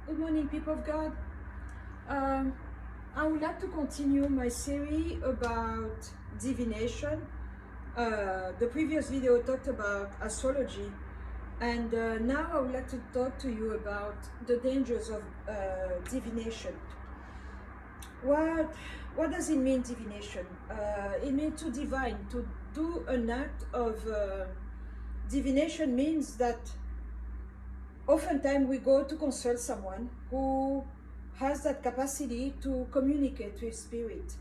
Good morning, people of God. Um, I would like to continue my series about divination. The previous video talked about astrology, and now I would like to talk to you about the dangers of divination. What does it mean, divination? It means to divine. To do an act of divination means that oftentimes we go to consult someone who has that capacity to communicate with spirit.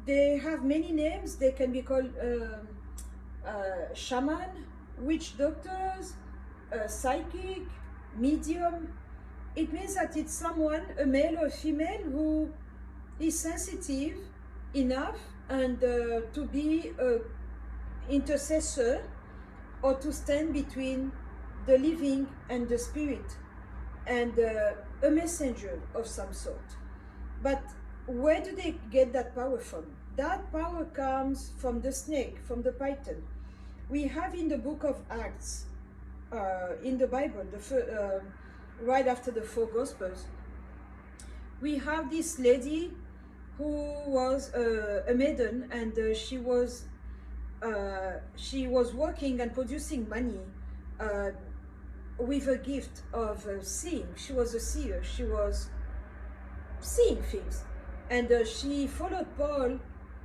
They have many names. They can be called shaman, witch doctors, psychic, medium. It means that it's someone, a male or a female, who is sensitive enough and to be an intercessor or to stand between the living and the spirit, and a messenger of some sort. But where do they get that power from? That power comes from the snake, from the python. We have in the book of Acts, in the Bible, right after the 4 Gospels, we have this lady who was a maiden, and she was working and producing money with a gift of seeing. She was a seer. She was seeing things. And she followed Paul,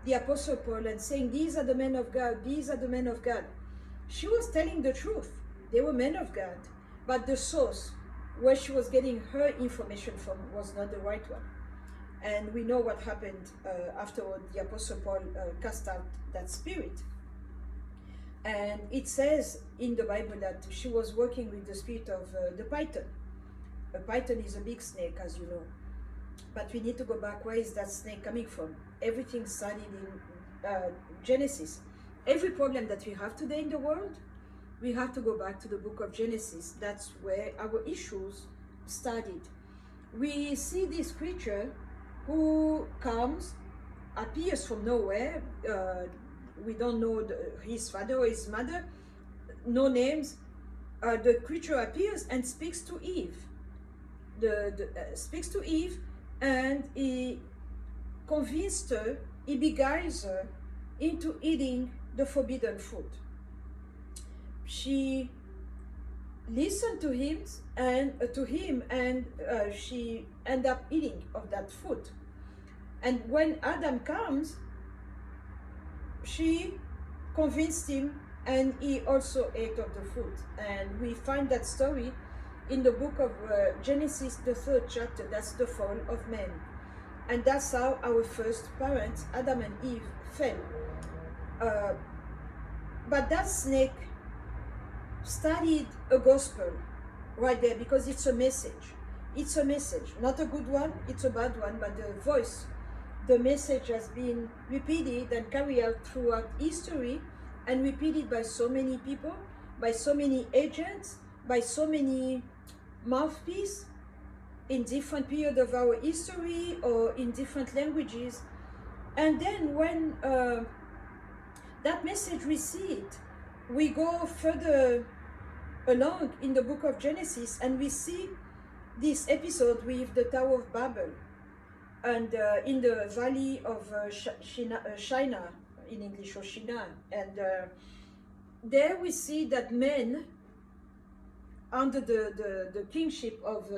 the Apostle Paul, and saying, these are the men of God, these are the men of God. She was telling the truth. They were men of God. But the source where she was getting her information from was not the right one. And we know what happened afterward. The Apostle Paul cast out that spirit. And it says in the Bible that she was working with the spirit of the python. A python is a big snake, as you know. But we need to go back. Where is that snake coming from? Everything started in Genesis. Every problem that we have today in the world, we have to go back to the book of Genesis. That's where our issues started. We see this creature who comes, appears from nowhere. We don't know his father or his mother, no names. The creature appears and speaks to Eve. Speaks to Eve, and he convinced her, he beguiles her into eating the forbidden fruit. She listened to him, and she ended up eating of that fruit. And when Adam comes, she convinced him, and he also ate of the fruit. And we find that story in the book of Genesis, the 3rd chapter. That's the fall of man. And that's how our first parents, Adam and Eve, fell. But that snake started a gospel right there, because it's a message. It's a message, not a good one, it's a bad one, but the voice, the message has been repeated and carried out throughout history, and repeated by so many people, by so many agents, by so many mouthpieces in different periods of our history or in different languages. And then when that message received, we go further along in the book of Genesis, and we see this episode with the Tower of Babel, and in the valley of Shinar, in English, or Shinar. And there we see that men, under the kingship of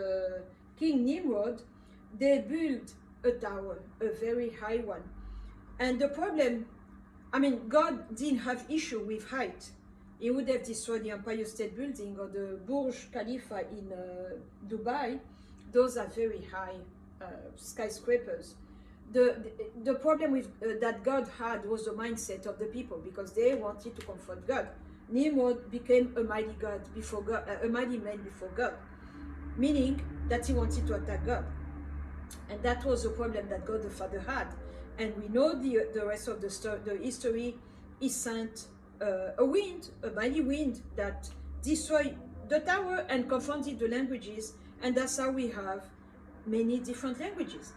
King Nimrod, they built a tower, a very high one. And the problem, God didn't have issue with height. He would have destroyed the Empire State Building or the Burj Khalifa in Dubai. Those are very high skyscrapers. The problem with that God had was the mindset of the people, because they wanted to confront God. Nimrod became a mighty God before God, a mighty man before God, meaning that he wanted to attack God. And that was the problem that God the Father had. And we know the rest of the history. He sent a wind, a mighty wind, that destroyed the tower and confronted the languages, and that's how we have many different languages.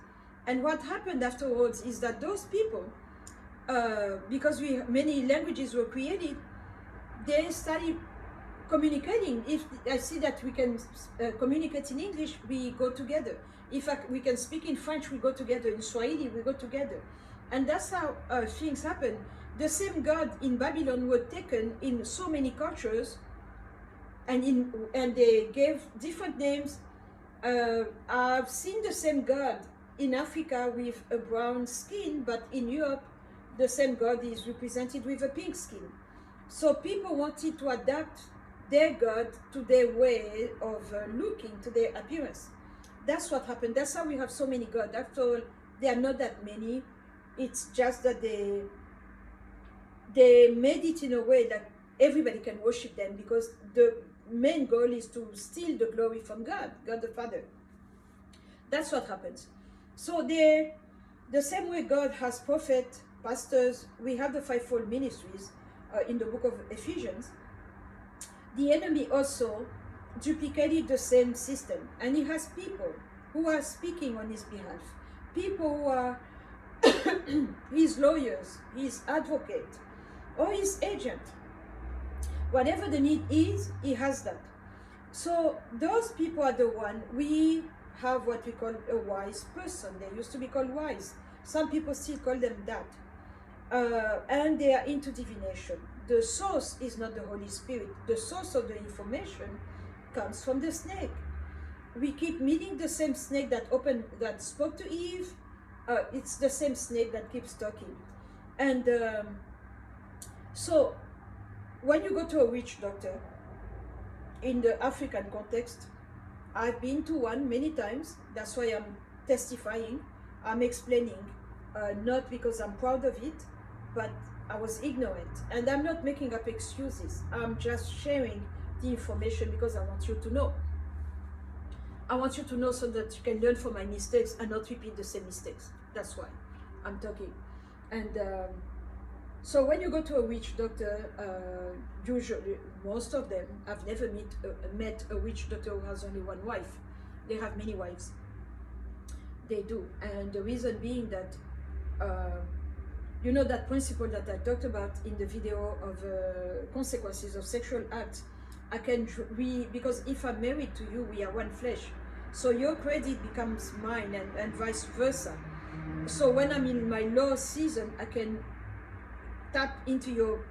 And what happened afterwards is that those people, because many languages were created, they started communicating. If I see that we can communicate in English, we go together. If we can speak in French, we go together. In Swahili, we go together. And that's how things happen. The same God in Babylon were taken in so many cultures, and they gave different names. I've seen the same God in Africa with a brown skin, but in Europe, the same God is represented with a pink skin. So people wanted to adapt their God to their way of looking, to their appearance. That's what happened. That's how we have so many gods. After all, there are not that many. It's just that they made it in a way that everybody can worship them, because the main goal is to steal the glory from God, God the Father. That's what happens. So the same way God has prophets, pastors, we have the fivefold ministries in the book of Ephesians. The enemy also duplicated the same system, and he has people who are speaking on his behalf, people who are his lawyers, his advocate, or his agent. Whatever the need is, he has that. So those people are the one. We have what we call a wise person. They used to be called wise. Some people still call them that. And they are into divination. The source is not the Holy Spirit. The source of the information comes from the snake. We keep meeting the same snake that spoke to Eve. It's the same snake that keeps talking. And so when you go to a witch doctor, in the African context, I've been to one many times. That's why I'm testifying. I'm explaining, not because I'm proud of it, but I was ignorant. And I'm not making up excuses. I'm just sharing the information because I want you to know. I want you to know so that you can learn from my mistakes and not repeat the same mistakes. That's why I'm talking. And so when you go to a witch doctor, usually, most of them, I've never met a witch doctor who has only one wife. They have many wives. They do. And the reason being that, you know, that principle that I talked about in the video of consequences of sexual acts, I can because if I'm married to you, we are one flesh. So your credit becomes mine and vice versa. So when I'm in my low season, I can tap into your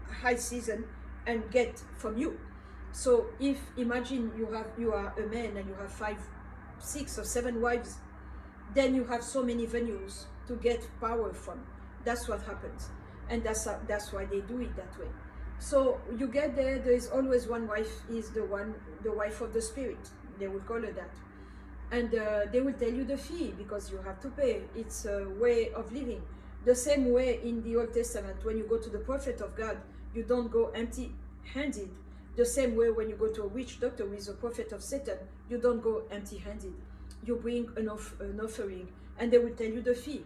high season and get from you. So if imagine you are a man and you have 5, 6 or 7 wives, then you have so many venues to get power from. That's what happens, and that's why they do it that way. So you get there is always one wife, is the wife of the spirit, they will call her that. And they will tell you the fee, because you have to pay. It's a way of living. The same way in the Old Testament, when you go to the prophet of God, you don't go empty-handed. The same way when you go to a witch doctor with a prophet of Satan, you don't go empty-handed. You bring an offering, and they will tell you the fee.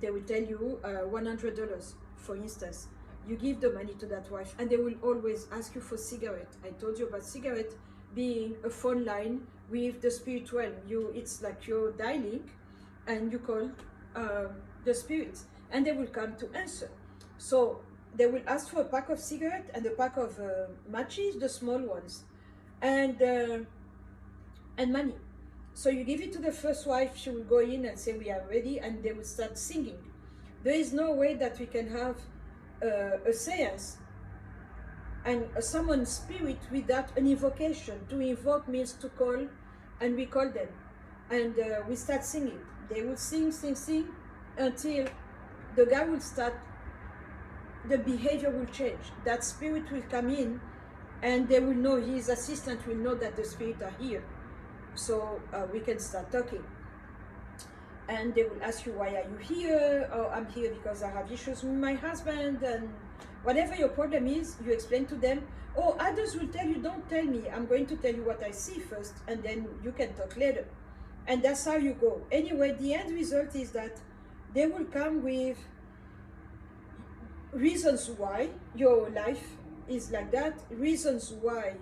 They will tell you $100, for instance. You give the money to that wife, and they will always ask you for cigarette. I told you about cigarette being a phone line with the spirit realm. It's like you're dialing, and you call the spirits, and they will come to answer. So they will ask for a pack of cigarette and a pack of matches, the small ones, and money. So you give it to the first wife, she will go in and say, we are ready, and they will start singing. There is no way that we can have a seance and summon spirit without an invocation. To invoke means to call, and we call them. And we start singing. They will sing, sing, sing, until the guy will start, the behavior will change. That spirit will come in, and they will know, his assistant will know that the spirits are here. So we can start talking. And they will ask you, why are you here? Oh, I'm here because I have issues with my husband, and whatever your problem is, you explain to them. Or others will tell you, don't tell me, I'm going to tell you what I see first, and then you can talk later. And that's how you go. Anyway, the end result is that they will come with reasons why your life is like that, reasons why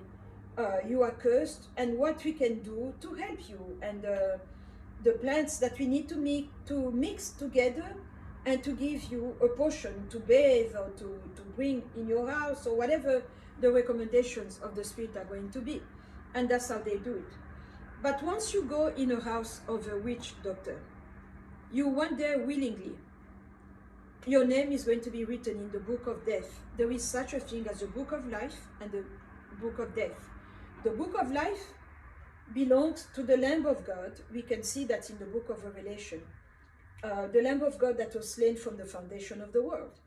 you are cursed, and what we can do to help you, and the plants that we need to mix together, and to give you a potion to bathe or to bring in your house, or whatever the recommendations of the Spirit are going to be. And that's how they do it. But once you go in a house of a witch doctor, you went there willingly, your name is going to be written in the book of death. There is such a thing as the book of life and the book of death. The book of life belongs to the Lamb of God. We can see that in the book of Revelation. The Lamb of God that was slain from the foundation of the world.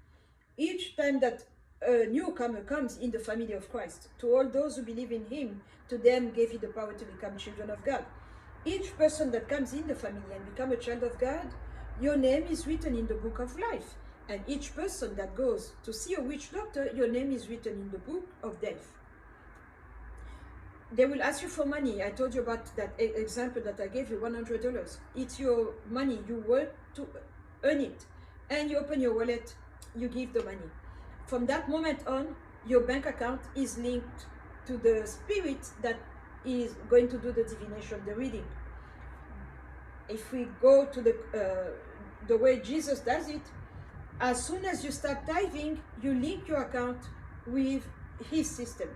Each time that a newcomer comes in the family of Christ, to all those who believe in him, to them gave he the power to become children of God. Each person that comes in the family and become a child of God, your name is written in the book of life. And each person that goes to see a witch doctor, your name is written in the book of death. They will ask you for money. I told you about that example that I gave you, $100. It's your money. You work to earn it. And you open your wallet, you give the money. From that moment on, your bank account is linked to the spirit that is going to do the divination, the reading. If we go to the way Jesus does it, as soon as you start tithing, you link your account with his system.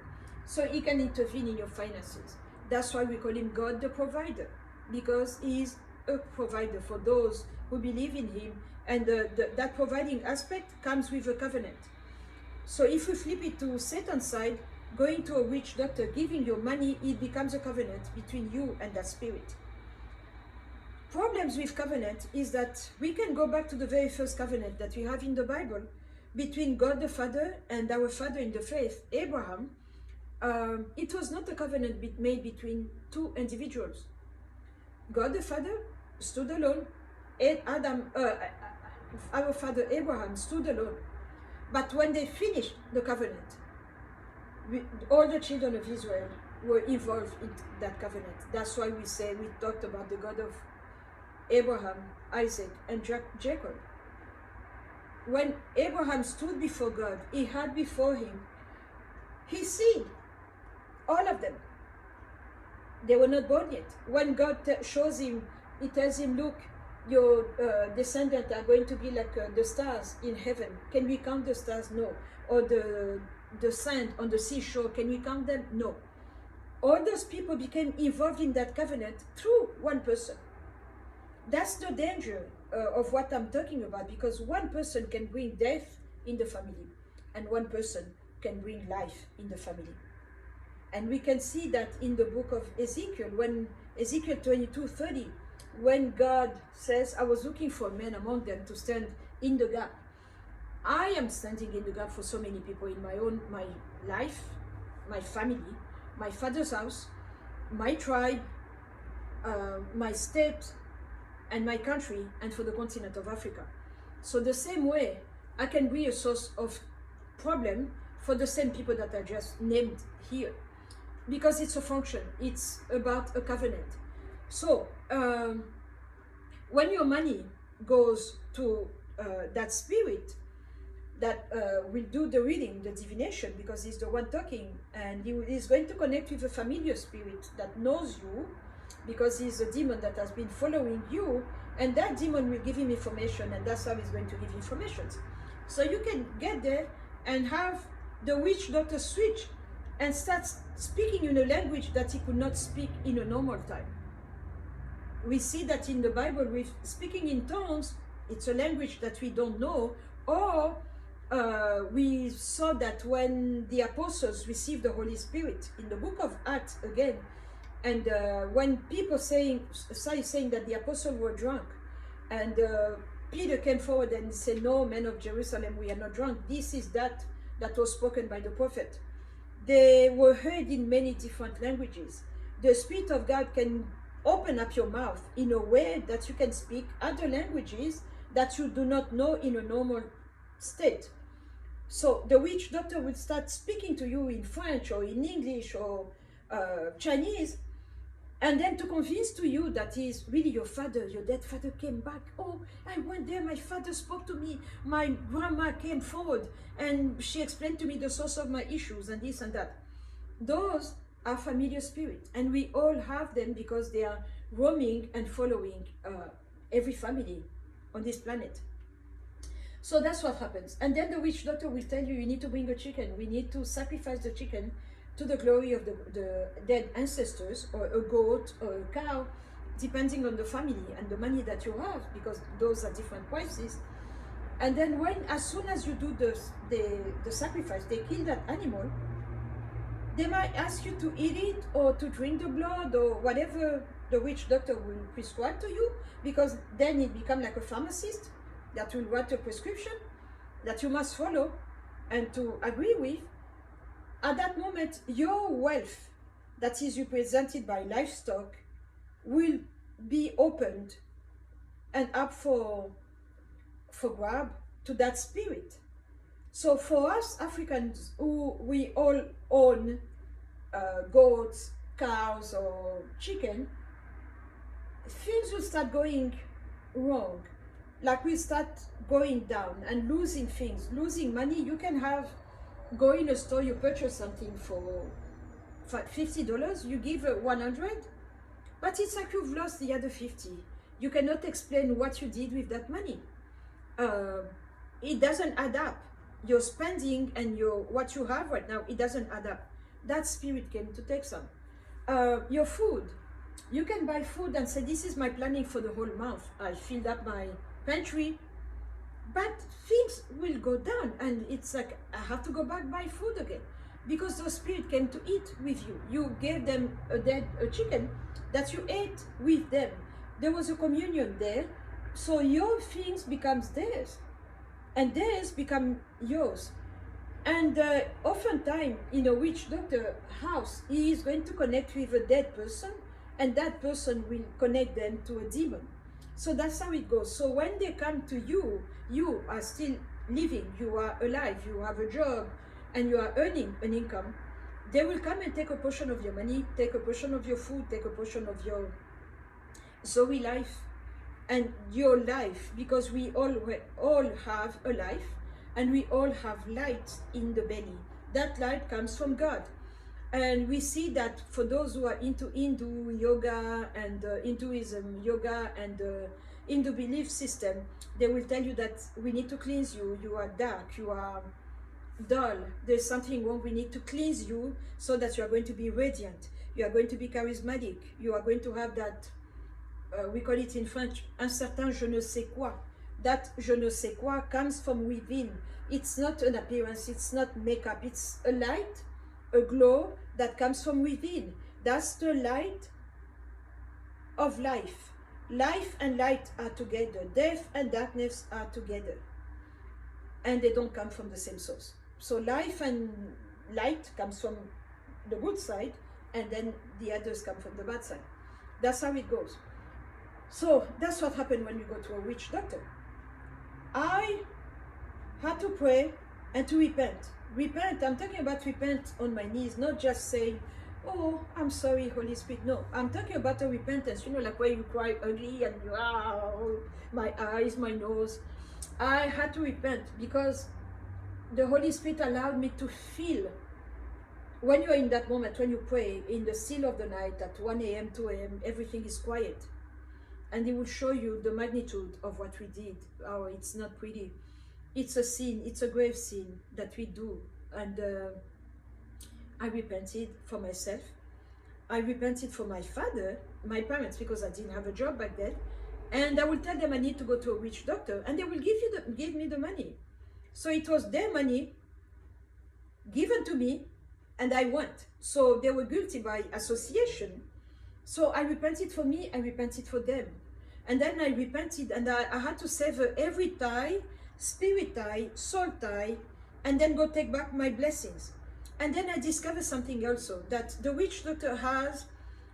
So he can intervene in your finances. That's why we call him God the provider, because he is a provider for those who believe in him. And that providing aspect comes with a covenant. So if we flip it to Satan's side, going to a witch doctor, giving your money, it becomes a covenant between you and that spirit. Problems with covenant is that we can go back to the very first covenant that we have in the Bible between God the Father and our father in the faith, Abraham. It was not a covenant made between two individuals. God the Father stood alone, and our father Abraham stood alone. But when they finished the covenant, all the children of Israel were involved in that covenant. That's why we talked about the God of Abraham, Isaac, and Jacob. When Abraham stood before God, he had before him his seed, all of them. They were not born yet. When God shows him, he tells him, look, your descendants are going to be like the stars in heaven. Can we count the stars? No. Or the sand on the seashore, can we count them? No. All those people became involved in that covenant through one person. That's the danger of what I'm talking about, because one person can bring death in the family and one person can bring life in the family. And we can see that in the book of Ezekiel, when Ezekiel 22:30, when God says, I was looking for men among them to stand in the gap. I am standing in the gap for so many people in my life, my family, my father's house, my tribe, my state, and my country, and for the continent of Africa. So the same way, I can be a source of problem for the same people that I just named here, because it's a function, it's about a covenant. So when your money goes to that spirit that will do the reading, the divination, because he's the one talking, and he is going to connect with a familiar spirit that knows you, because he's a demon that has been following you, and that demon will give him information, and that's how he's going to give information. So you can get there and have the witch doctor switch and start speaking in a language that he could not speak in a normal time. We see that in the Bible with speaking in tongues, it's a language that we don't know, or we saw that when the apostles received the Holy Spirit in the book of Acts again, and when people saying that the apostles were drunk, and Peter came forward and said, no, men of Jerusalem, we are not drunk. This is that was spoken by the prophet. They were heard in many different languages. The Spirit of God can open up your mouth in a way that you can speak other languages that you do not know in a normal state. So the witch doctor will start speaking to you in French or in English or Chinese, and then to convince to you that he is really your father, your dead father came back. Oh, I went there, my father spoke to me, my grandma came forward, and she explained to me the source of my issues and this and that. Those are familiar spirits, and we all have them because they are roaming and following every family on this planet. So that's what happens. And then the witch doctor will tell you, you need to bring a chicken. We need to sacrifice the chicken to the glory of the dead ancestors, or a goat or a cow, depending on the family and the money that you have, because those are different prices. And then as soon as you do the sacrifice, they kill that animal, they might ask you to eat it or to drink the blood or whatever the witch doctor will prescribe to you, because then it becomes like a pharmacist that will write a prescription that you must follow and to agree with. At that moment, your wealth that is represented by livestock will be opened and up for grab to that spirit. So for us Africans, who we all own goats, cows, or chicken, things will start going wrong. Like we start going down and losing things, losing money. You can go in a store, you purchase something for $50, you give 100, but it's like you've lost the other 50. You cannot explain what you did with that money. It doesn't add up. Your spending and what you have right now, it doesn't add up. That spirit came to take some. Your food. You can buy food and say, this is my planning for the whole month. I filled up my pantry, but things will go down, and it's like I have to go back buy food again, because the spirit came to eat with you. You gave them a chicken that you ate with them. There was a communion there, so your things becomes theirs, and theirs become yours. And oftentimes in a witch doctor house, he is going to connect with a dead person, and that person will connect them to a demon. So that's how it goes. So when they come to you, you are still living, you are alive, you have a job, and you are earning an income. They will come and take a portion of your money, take a portion of your food, take a portion of your Zoe life and your life, because we all have a life, and we all have light in the belly. That light comes from God. And we see that for those who are into Hindu yoga and Hinduism yoga and Hindu belief system, they will tell you that we need to cleanse you. You are dark, you are dull, there's something wrong. We need to cleanse you so that you are going to be radiant, you are going to be charismatic, you are going to have that, we call it in French, un certain je ne sais quoi. That je ne sais quoi comes from within. It's not an appearance, it's not makeup, it's a light, a glow that comes from within. That's the light of life. Life and light are together. Death and darkness are together. And they don't come from the same source. So life and light comes from the good side, and then the others come from the bad side. That's how it goes. So that's what happened when you go to a witch doctor. I had to pray and to repent. Repent, I'm talking about repent on my knees, not just say, oh, I'm sorry, Holy Spirit. No, I'm talking about a repentance, like where you cry ugly and you, my eyes, my nose. I had to repent because the Holy Spirit allowed me to feel, when you're in that moment, when you pray in the still of the night at 1 a.m., 2 a.m., everything is quiet. And He will show you the magnitude of what we did. Oh, it's not pretty. It's a sin, it's a grave sin that we do. And I repented for myself. I repented for my father, my parents, because I didn't have a job back then. And I will tell them I need to go to a witch doctor, and they will give me the money. So it was their money given to me, and I went. So they were guilty by association. So I repented for me, I repented for them. And then I repented, and I had to sever every tie, spirit tie, soul tie, and then go take back my blessings. And then I discovered something also, that the witch doctor has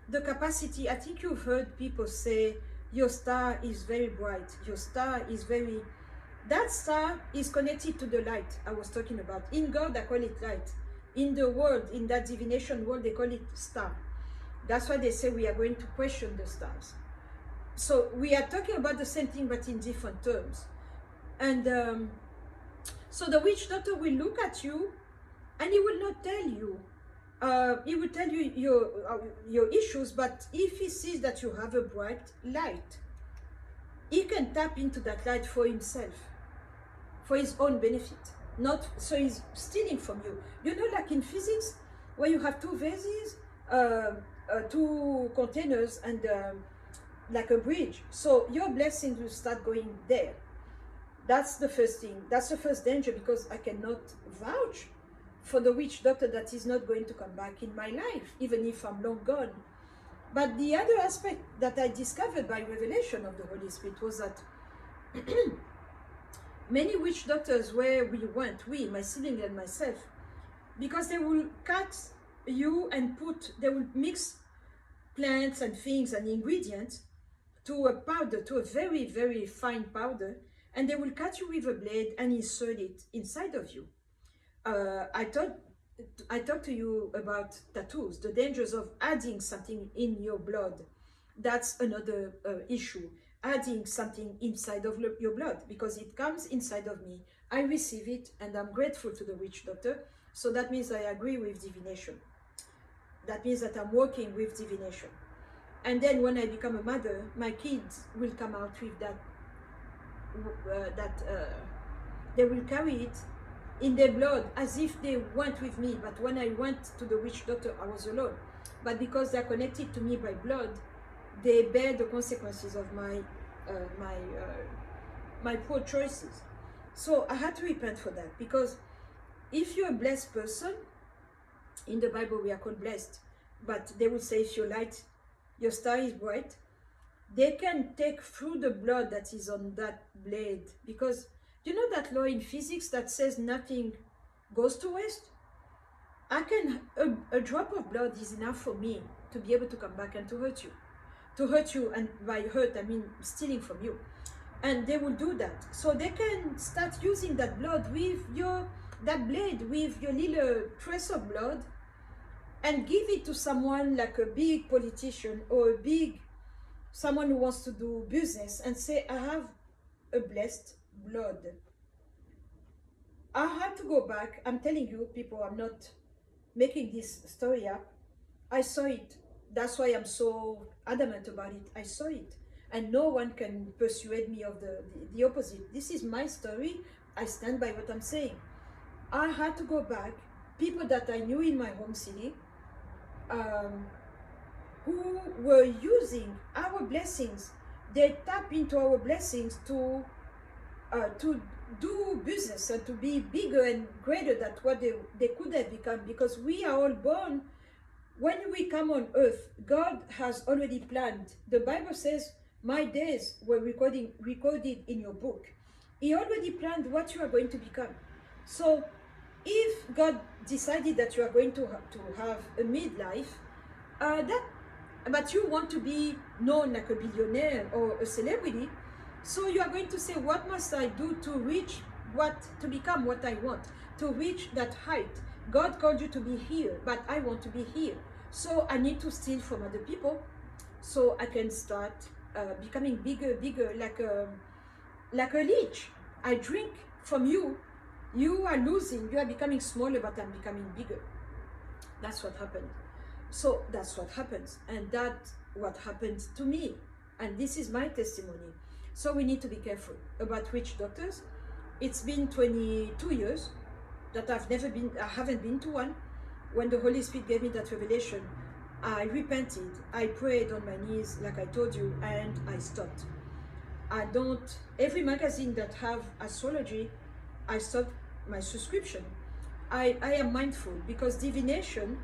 the capacity. I think you've heard people say, your star is very bright, your star is very, that star is connected to the light I was talking about. In God, I call it light. In the world, in that divination world, they call it star. That's why they say we are going to question the stars. So we are talking about the same thing, but in different terms. And so the witch doctor will look at you, and he will not tell you. He will tell you your issues, but if he sees that you have a bright light, he can tap into that light for himself. for his own benefit. Not so he's stealing from you. You know, like in physics, where you have two vases, two containers, and like a bridge. So your blessings will start going there. That's the first thing. That's the first danger, because I cannot vouch for the witch doctor that is not going to come back in my life, even if I'm long gone. But the other aspect that I discovered by revelation of the Holy Spirit was that many witch doctors, where we went, we, my sibling and myself, because they will cut you and they will mix plants and things and ingredients to a powder, to a very, very fine powder, and they will cut you with a blade and insert it inside of you. I talked to you about tattoos, the dangers of adding something in your blood. That's another issue. Adding something inside of your blood, because it comes inside of me. I receive it, and I'm grateful to the witch doctor. So that means I agree with divination. That means that I'm working with divination. And then when I become a mother, my kids will come out with that. They will carry it in their blood as if they went with me. But when I went to the witch doctor, I was alone. But because they're connected to me by blood, they bear the consequences of my poor choices. So I had to repent for that, because if you're a blessed person, in the Bible we are called blessed, but they will say if your light, your star is bright, they can take through the blood that is on that blade, because you know that law in physics that says nothing goes to waste? A drop of blood is enough for me to be able to come back and to hurt you. To hurt you, and by hurt I mean stealing from you. And they will do that. So they can start using that blood with that blade with your little trace of blood, and give it to someone like a big politician or someone who wants to do business, and say, I have a blessed blood. I had to go back. I'm telling you, people, I'm not making this story up. I saw it. That's why I'm so adamant about it. I saw it. And no one can persuade me of the opposite. This is my story. I stand by what I'm saying. I had to go back. People that I knew in my home city, who were using our blessings, they tap into our blessings to do business and to be bigger and greater than what they could have become, because we are all born. When we come on earth, God has already planned. The Bible says, my days were recorded in your book. He already planned what you are going to become. So if God decided that you are going to have a midlife, but you want to be known like a billionaire or a celebrity, so you are going to say, what must I do to become what I want, to reach that height? God called you to be here, but I want to be here. So I need to steal from other people, so I can start becoming bigger, like a leech. I drink from you. You are losing. You are becoming smaller, but I'm becoming bigger. That's what happened. So that's what happens, and that's what happened to me. And this is my testimony. So we need to be careful about witch doctors. It's been 22 years that I haven't been to one. When the Holy Spirit gave me that revelation, I repented. I prayed on my knees, like I told you, and I stopped. Every magazine that have astrology, I stopped my subscription. I am mindful, because divination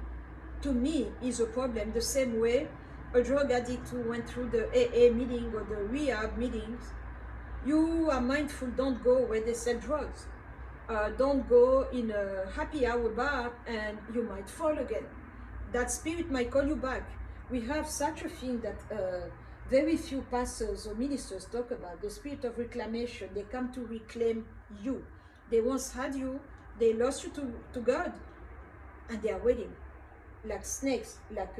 to me is a problem, the same way a drug addict who went through the AA meeting or the rehab meetings. You are mindful, don't go where they sell drugs. Don't go in a happy hour bar and you might fall again. That spirit might call you back. We have such a thing that very few pastors or ministers talk about, the spirit of reclamation. They come to reclaim you. They once had you, they lost you to God, and they are waiting, like snakes, like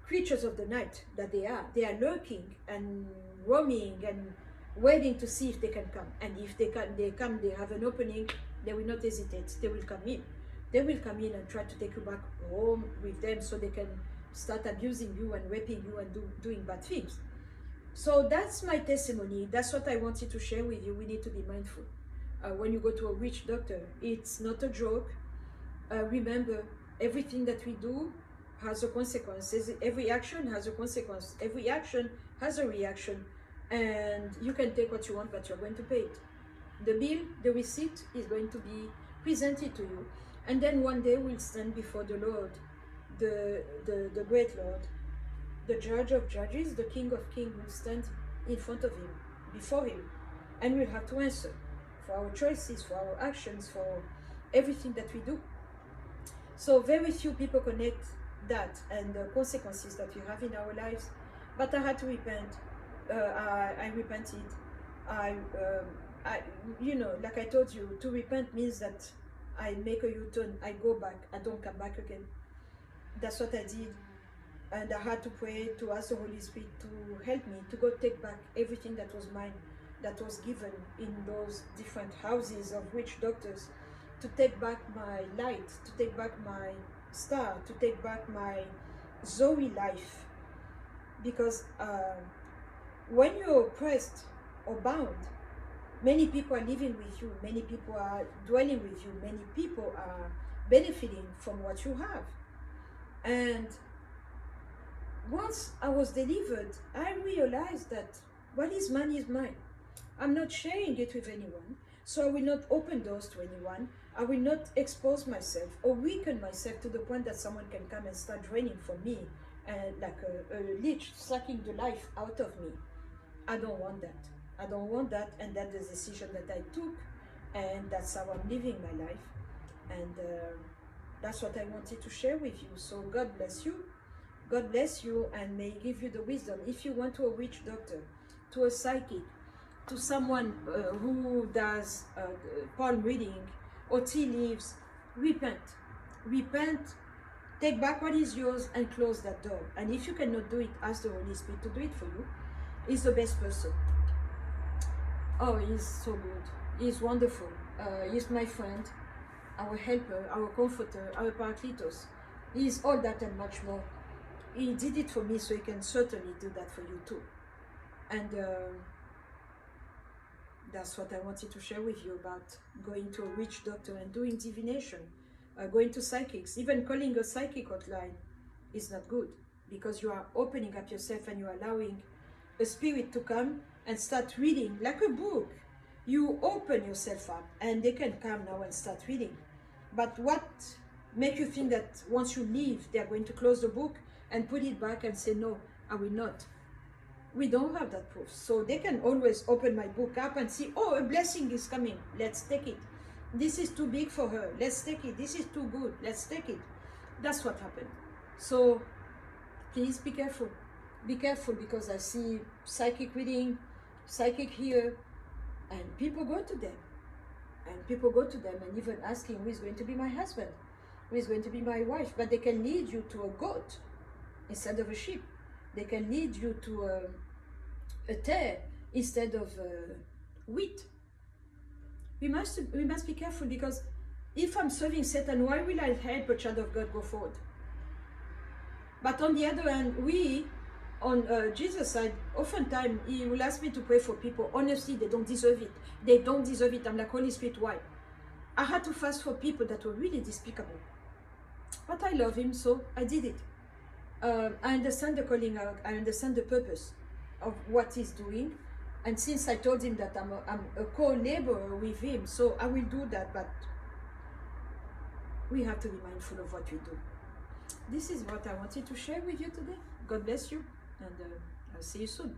creatures of the night that they are. They are lurking and roaming and waiting to see if they can come. And if they come, they have an opening, they will not hesitate. They will come in. They will come in and try to take you back home with them, so they can start abusing you and raping you and doing bad things. So that's my testimony. That's what I wanted to share with you. We need to be mindful. when you go to a witch doctor. It's not a joke. Remember, everything that we do has a consequence. Every action has a consequence. Every action has a reaction. And you can take what you want, but you're going to pay it. The bill, the receipt is going to be presented to you. And then one day we'll stand before the Lord, the great Lord, the Judge of Judges, the King of Kings will stand in front of him, before him. And we'll have to answer for our choices, for our actions, for everything that we do. So very few people connect that and the consequences that we have in our lives. But I had to repent. I repented. You know, like I told you, to repent means that I make a U-turn. I go back. I don't come back again. That's what I did. And I had to pray to ask the Holy Spirit to help me to go take back everything that was mine, that was given in those different houses of witch doctors, to take back my light, to take back my star, to take back my Zoe life. Because when you're oppressed or bound, many people are living with you, many people are dwelling with you, many people are benefiting from what you have. And once I was delivered, I realized that what is mine is mine. I'm not sharing it with anyone, so I will not open doors to anyone. I will not expose myself or weaken myself to the point that someone can come and start draining from me, like a leech sucking the life out of me. I don't want that. I don't want that, and that's the decision that I took, and that's how I'm living my life. And that's what I wanted to share with you. So God bless you. God bless you, and may He give you the wisdom. If you want to a witch doctor, to a psychic, to someone who does palm reading or tea leaves, repent. Repent, take back what is yours and close that door. And if you cannot do it, ask the Holy Spirit to do it for you. He's the best person. Oh, he's so good. He's wonderful. He's my friend, our helper, our comforter, our Parakletos. He's all that and much more. He did it for me, so He can certainly do that for you too. And that's what I wanted to share with you about going to a witch doctor and doing divination, going to psychics. Even calling a psychic hotline is not good, because you are opening up yourself and you are allowing a spirit to come and start reading like a book. You open yourself up and they can come now and start reading. But what makes you think that once you leave, they are going to close the book and put it back and say, no, I will not? We don't have that proof. So they can always open my book up and see, oh, a blessing is coming. Let's take it. This is too big for her. Let's take it. This is too good. Let's take it. That's what happened. So please be careful. Be careful, because I see psychic reading, psychic here, and people go to them. And people go to them and even asking, who is going to be my husband? Who is going to be my wife? But they can lead you to a goat instead of a sheep. They can lead you to a tare instead of wheat. We must be careful, because if I'm serving Satan, why will I help a child of God go forward? But on the other hand, on Jesus' side, oftentimes He will ask me to pray for people. Honestly, they don't deserve it. They don't deserve it. I'm like, Holy Spirit, why? I had to fast for people that were really despicable. But I love Him, so I did it. I understand the calling out. I understand the purpose of what He's doing. And since I told Him that I'm a co-laborer with Him, so I will do that. But we have to be mindful of what we do. This is what I wanted to share with you today. God bless you, and I'll see you soon.